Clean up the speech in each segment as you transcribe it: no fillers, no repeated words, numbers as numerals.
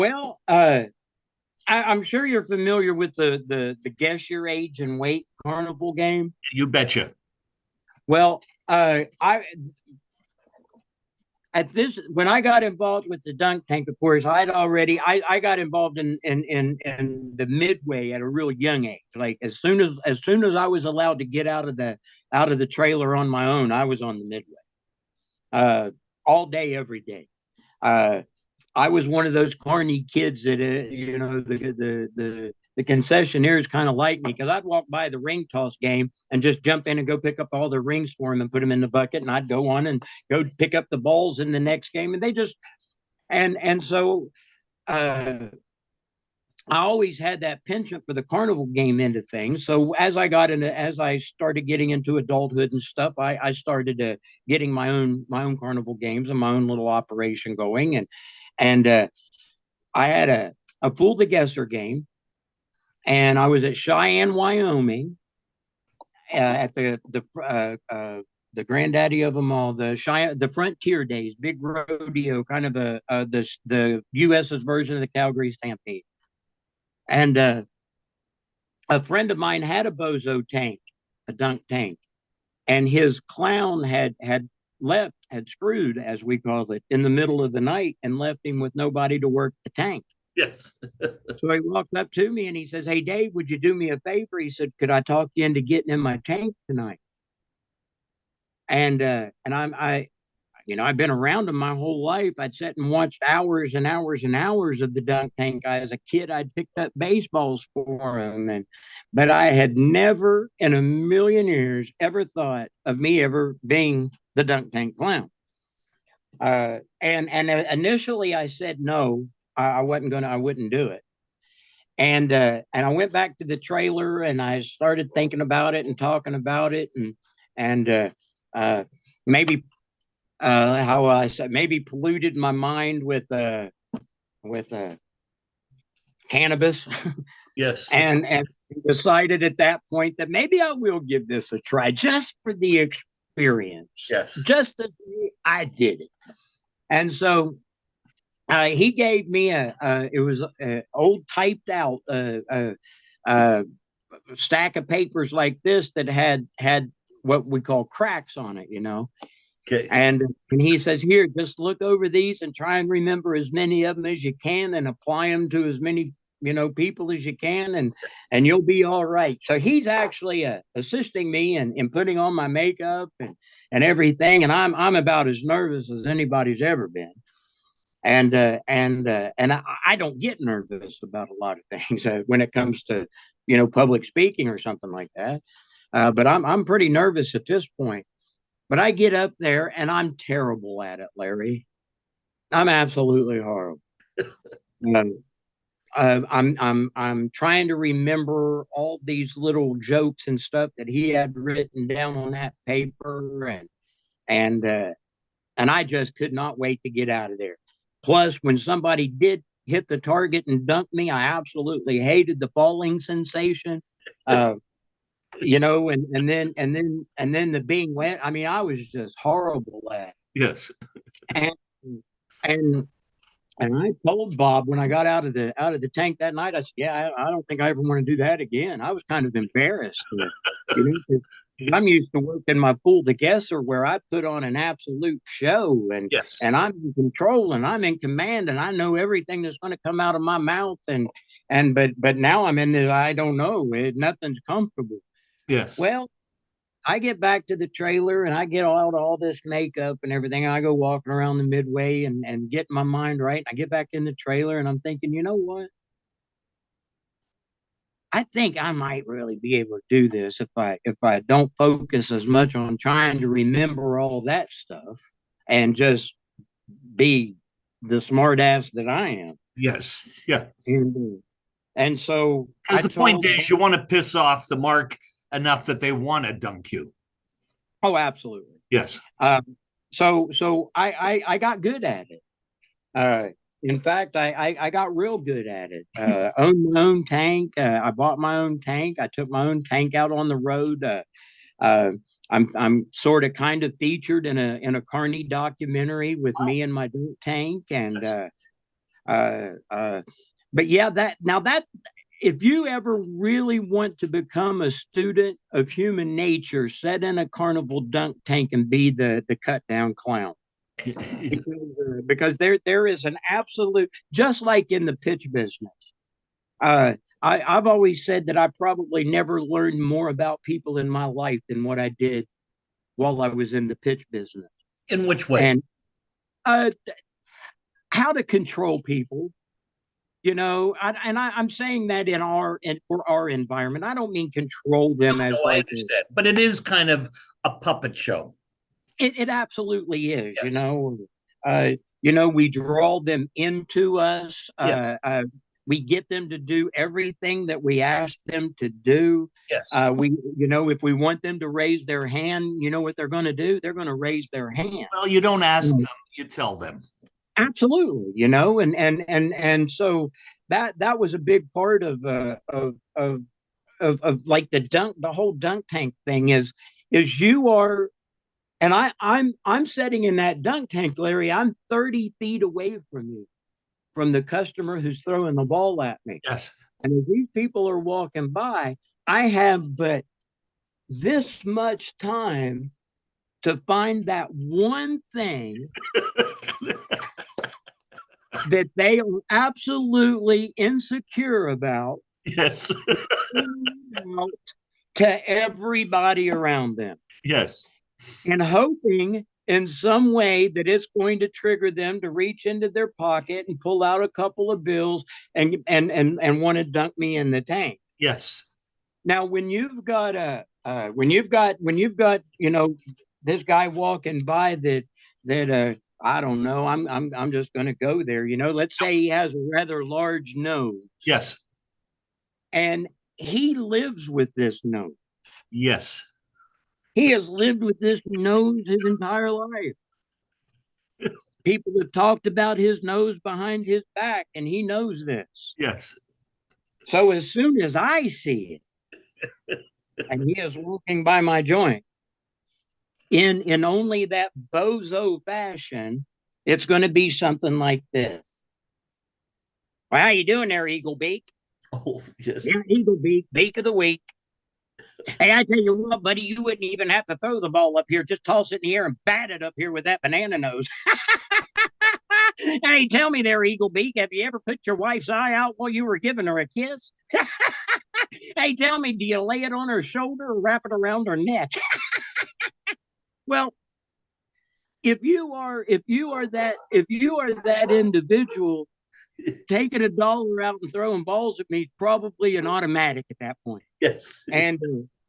Well, I'm sure you're familiar with the guess your age and weight carnival game. You betcha. Well, I at this when I got involved with the dunk tank, of course, I got involved in the midway at a real young age. Like as soon as I was allowed to get out of the trailer on my own, I was on the midway. Uh, all day, every day. Uh, I was one of those corny kids that the concessionaires kind of liked me because I'd walk by the ring toss game and just jump in and go pick up all the rings for them and put them in the bucket, and I'd go on and go pick up the balls in the next game, and they just and so uh, I always had that penchant for the carnival game end of things. So as I started getting into adulthood and stuff, I started getting my own carnival games and my own little operation going, and I had a fool the guesser game, and I was at Cheyenne, Wyoming, at the granddaddy of them all, the Frontier Days, big rodeo, kind of the U.S.'s version of the Calgary Stampede. And a friend of mine had a bozo tank, a dunk tank, and his clown had screwed, as we call it, in the middle of the night and left him with nobody to work the tank. Yes. So he walked up to me and he says, "Hey, Dave, would you do me a favor?" He said, "Could I talk you into getting in my tank tonight?" And I've been around him my whole life. I'd sat and watched hours and hours and hours of the dunk tank guy. As a kid, I'd picked up baseballs for him, but I had never in a million years ever thought of me ever being the dunk tank clown. And initially I said no, I wouldn't do it. And I went back to the trailer and I started thinking about it and talking about it, and uh, maybe how I said, maybe polluted my mind with cannabis, Yes. and decided at that point that maybe I will give this a try just for the experience, Yes. just as I did it. And so he gave me it was a old typed out uh, stack of papers like this that had what we call cracks on it, Okay. and he says, "Here, just look over these and try and remember as many of them as you can, and apply them to as many people as you can, and you'll be all right." So he's actually assisting me in putting on my makeup and everything, and I'm about as nervous as anybody's ever been. And I don't get nervous about a lot of things when it comes to public speaking or something like that. But I'm pretty nervous at this point. But I get up there and I'm terrible at it, Larry. I'm absolutely horrible. Um, I'm trying to remember all these little jokes and stuff that he had written down on that paper, and uh, and I just could not wait to get out of there. Plus, when somebody did hit the target and dunk me, I absolutely hated the falling sensation. Uh, and then the being wet. I mean, I was just horrible at Yes. it. And and I told Bob when I got out of the tank that night, I said, "Yeah, I don't think I ever want to do that again." I was kind of embarrassed, you know, 'cause I'm used to working my fool the guesser where I put on an absolute show, and Yes. and I'm in control and I'm in command and I know everything that's going to come out of my mouth, but now I'm in this. I don't know. Nothing's comfortable. Yes. Well, I get back to the trailer and I get all this makeup and everything. And I go walking around the midway and get my mind right. I get back in the trailer and I'm thinking, you know what? I think I might really be able to do this if I don't focus as much on trying to remember all that stuff and just be the smart ass that I am. Yes. Yeah. And so Because I the point told, is, you want to piss off the mark enough that they want to dunk you. oh, absolutely. Yes. So I got good at it. Uh, in fact, I got real good at it. Owned my own tank. I bought my own tank. I took my own tank out on the road. Uh, I'm sort of kind of featured in a Carney documentary with me and my tank, and Yes. But yeah, that if you ever really want to become a student of human nature, sit in a carnival dunk tank and be the cut down clown. Because there is an absolute, just like in the pitch business. I've always said that I probably never learned more about people in my life than what I did while I was in the pitch business. In which way? And uh, how to control people, I'm saying that for our environment. I don't mean control them No, as I like understand, but it is kind of a puppet show. it absolutely is. Yes. We draw them into us. Yes. We get them to do everything that we ask them to do. Yes. If we want them to raise their hand, you know what they're going to do? They're going to raise their hand. Well, you don't ask them, you tell them. Absolutely, and so that was a big part of like the whole dunk tank thing is you are, and I'm sitting in that dunk tank, Larry. I'm 30 feet away from you, from the customer who's throwing the ball at me. Yes. And as these people are walking by, I have but this much time to find that one thing that they are absolutely insecure about, yes, to everybody around them. Yes. And hoping in some way that it's going to trigger them to reach into their pocket and pull out a couple of bills and want to dunk me in the tank. Yes. Now, when you've got this guy walking by that I don't know, I'm just going to go there. Let's say he has a rather large nose. Yes. And he lives with this nose. Yes. He has lived with this nose his entire life. People have talked about his nose behind his back, and he knows this. Yes. So as soon as I see it, and he is walking by my joint, in only that bozo fashion, it's going to be something like this. Well, how you doing there, Eagle Beak? Oh, yes. Yeah, Eagle Beak, Beak of the Week. Hey, I tell you what, buddy, you wouldn't even have to throw the ball up here. Just toss it in the air and bat it up here with that banana nose. Hey, tell me there, Eagle Beak, have you ever put your wife's eye out while you were giving her a kiss? Hey, tell me, do you lay it on her shoulder or wrap it around her neck? Well, if you are that individual, taking $1 out and throwing balls at me is probably an automatic at that point. Yes. And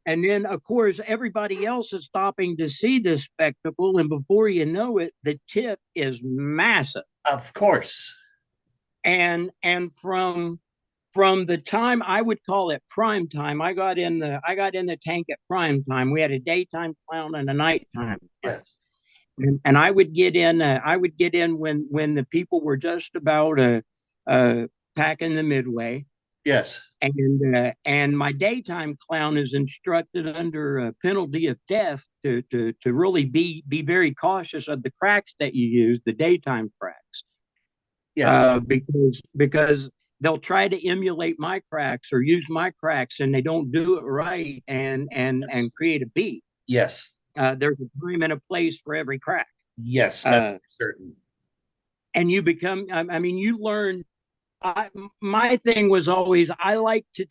then, of course, everybody else is stopping to see this spectacle, and before you know it, the tip is massive. Of course. And from the time, I would call it prime time, I got in the tank at prime time. We had a daytime clown and a nighttime clown. Yes. And I would get in. When the people were just about packing the midway. Yes. And my daytime clown is instructed under a penalty of death to really be very cautious of the cracks that you use, the daytime cracks. Yes. Because they'll try to emulate my cracks or use my cracks, and they don't do it right and create a beat. Yes. There's a time and a place for every crack. Yes, that's certain. And you become, you learn. My thing was always, I like to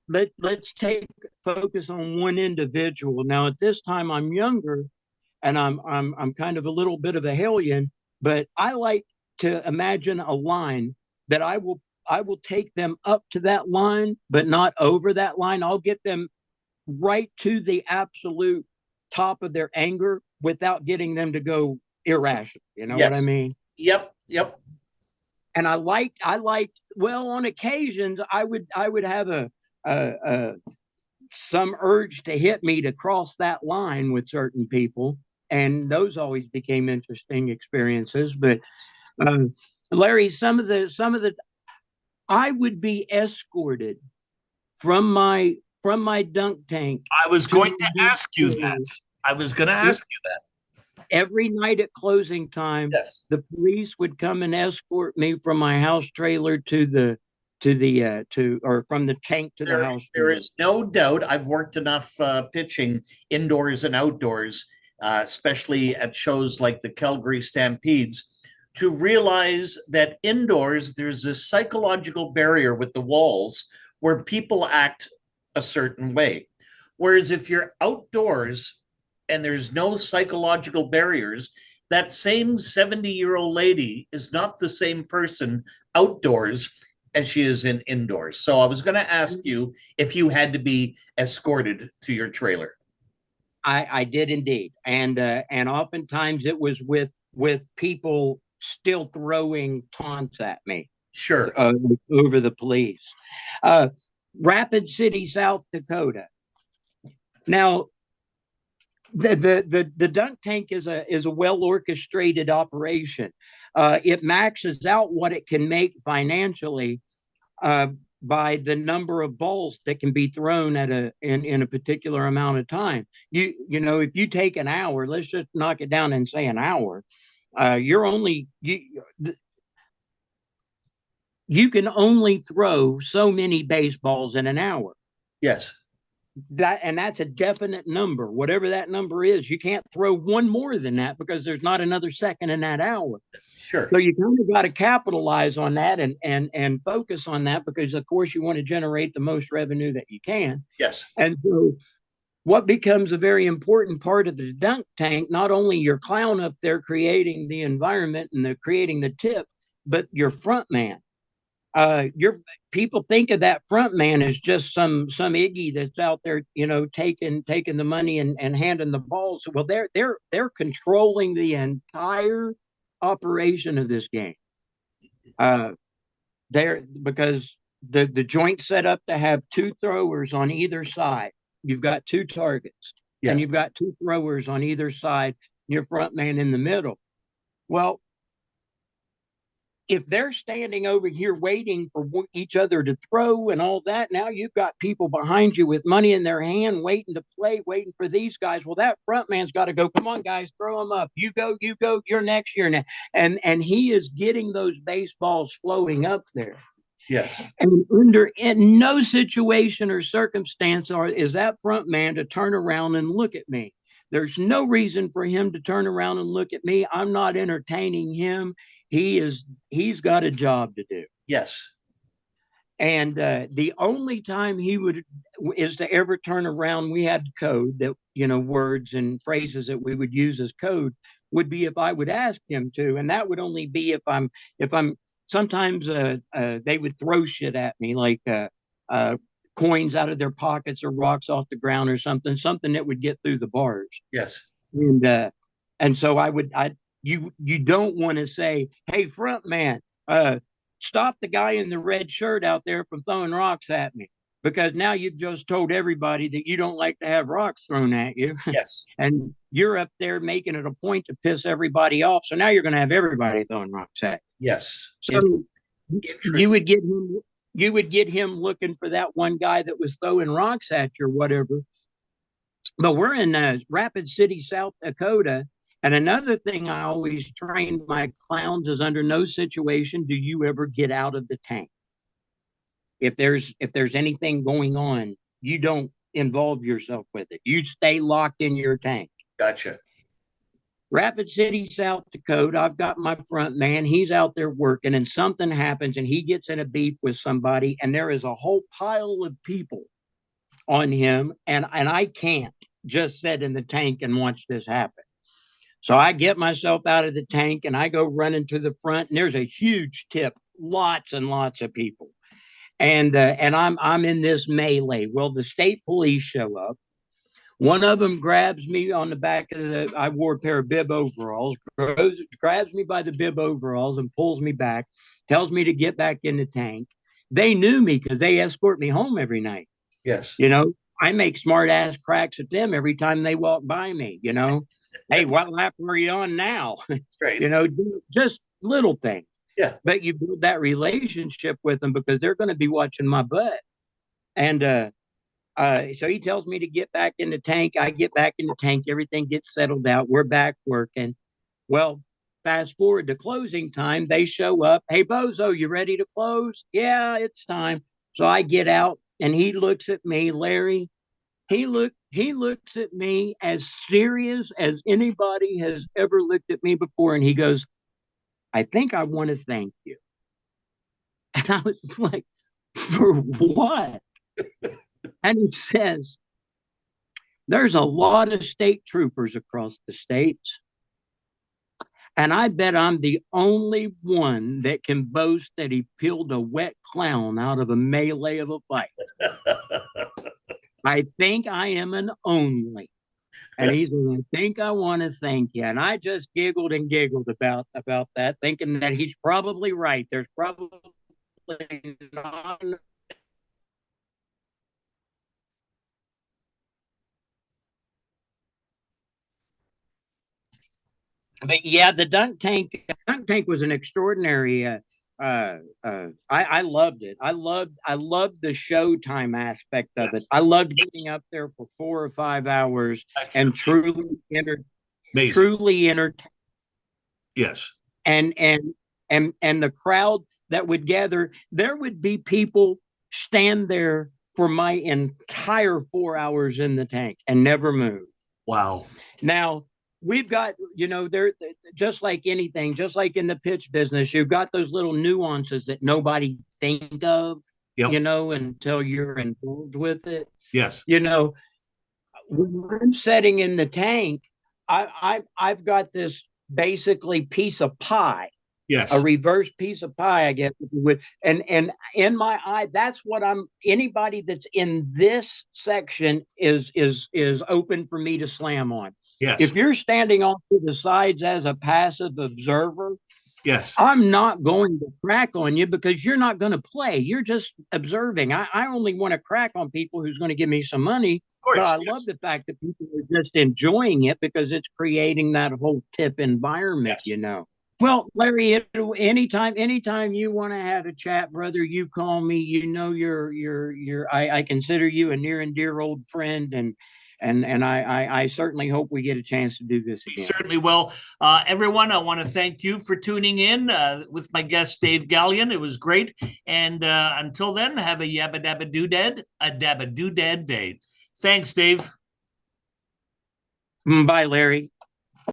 let's take focus on one individual. Now at this time I'm younger, and I'm kind of a little bit of a hellion, but I like to imagine a line that I will take them up to that line, but not over that line. I'll get them right to the absolute top of their anger without getting them to go irrational. You know what I mean? Yep. Yep. And I liked, well, on occasions I would have a some urge to hit me to cross that line with certain people, and those always became interesting experiences. But Larry, some of the I would be escorted from my dunk tank. I was going to ask you that. I was going to ask you that. Every night at closing time, Yes. the police would come and escort me from my house trailer or from the tank to the house There trailer. is no doubt. I've worked enough pitching indoors and outdoors, especially at shows like the Calgary Stampedes, to realize that indoors there's a psychological barrier with the walls where people act a certain way. Whereas if you're outdoors and there's no psychological barriers, that same 70-year-old lady is not the same person outdoors as she is in indoors. So I was going to ask you if you had to be escorted to your trailer. I did indeed, and oftentimes it was with people still throwing taunts at me. Sure. Over the police. Rapid City, South Dakota. Now, the dunk tank is a well orchestrated operation. It maxes out what it can make financially by the number of balls that can be thrown in a particular amount of time. You know, if you take an hour, let's just knock it down and say an hour. You can only throw so many baseballs in an hour. Yes. That's a definite number. Whatever that number is, you can't throw one more than that because there's not another second in that hour. Sure. So you kind of got to capitalize on that and focus on that because, of course, you want to generate the most revenue that you can. Yes. And so what becomes a very important part of the dunk tank, not only your clown up there creating the environment and creating the tip, but your front man. Your people think of that front man as just some Iggy that's out there, you know, taking the money and handing the balls. Well, they're controlling the entire operation of this game. Because the joint's set up to have two throwers on either side. You've got two targets, yes, and you've got two throwers on either side. Your front man in the middle. Well, if they're standing over here waiting for each other to throw and all that, now you've got people behind you with money in their hand waiting to play, waiting for these guys. Well, that front man's got to go. Come on, guys, throw them up. You go. You're next. You're next. And he is getting those baseballs flowing up there. Yes. And in no situation or circumstance is that front man to turn around and look at me. There's no reason for him to turn around and look at me. I'm not entertaining him. He's got a job to do. Yes. And the only time is to ever turn around, we had code that, you know, words and phrases that we would use as code would be if I would ask him to. And that would only be if I'm sometimes they would throw shit at me like coins out of their pockets or rocks off the ground or something that would get through the bars. Yes. And so you don't want to say, hey, front man, stop the guy in the red shirt out there from throwing rocks at me, because now you've just told everybody that you don't like to have rocks thrown at you. Yes. And you're up there making it a point to piss everybody off. So now you're going to have everybody throwing rocks at you. Yes. So you would get him looking for that one guy that was throwing rocks at you or whatever. But we're in Rapid City, South Dakota. And another thing I always train my clowns is under no situation do you ever get out of the tank. If there's anything going on, you don't involve yourself with it. You stay locked in your tank. Gotcha. Rapid City, South Dakota, I've got my front man. He's out there working and something happens and he gets in a beef with somebody and there is a whole pile of people on him. And I can't just sit in the tank and watch this happen. So I get myself out of the tank and I go running to the front and there's a huge tip, lots and lots of people. And I'm in this melee. Well, the state police show up. One of them grabs me on the back of I wore a pair of bib overalls, grabs me by the bib overalls and pulls me back, tells me to get back in the tank. They knew me because they escort me home every night. Yes. You know, I make smart ass cracks at them every time they walk by me, you know. Hey, what lap are you on now? Right. You know, just little things. Yeah. But you build that relationship with them because they're going to be watching my butt. And So he tells me to get back in the tank. I get back in the tank. Everything gets settled out. We're back working. Well, fast forward to closing time. They show up. Hey, Bozo, you ready to close? Yeah, it's time. So I get out and he looks at me, Larry. He looks at me as serious as anybody has ever looked at me before. And he goes, I think I want to thank you. And I was like, for what? And he says, there's a lot of state troopers across the states. And I bet I'm the only one that can boast that he peeled a wet clown out of a melee of a fight. I think I am an only. And he said, I think I want to thank you. And I just giggled and giggled about that, thinking that he's probably right. There's probably not. But yeah, the dunk tank was an extraordinary. I loved it. I loved the showtime aspect of it. Yes. I loved getting up there for 4 or 5 hours That's and amazing. Amazing. truly entertain Yes. and the crowd that would gather. There would be people stand there for my entire 4 hours in the tank and never move. Wow. Now, we've got, there, just like anything, just like in the pitch business, you've got those little nuances that nobody think of, Yep. until you're involved with it. Yes. When I'm setting in the tank, I've got this basically piece of pie, a Yes. reverse piece of pie, I guess, if you would. And in my eye, that's what anybody that's in this section is open for me to slam on. Yes. If you're standing off to the sides as a passive observer, Yes. I'm not going to crack on you because you're not going to play. You're just observing. I only want to crack on people who's going to give me some money. Of But course. I Yes. love the fact that people are just enjoying it because it's creating that whole tip environment. Yes. Well, Larry, anytime you want to have a chat, brother, you call me. I consider you a near and dear old friend, and I certainly hope we get a chance to do this We again. certainly will. Everyone, I want to thank you for tuning in with my guest, Dave Galyon. It was great. And until then, have a yabba dabba doodad, a dabba doodad day. Thanks, Dave. Bye, Larry.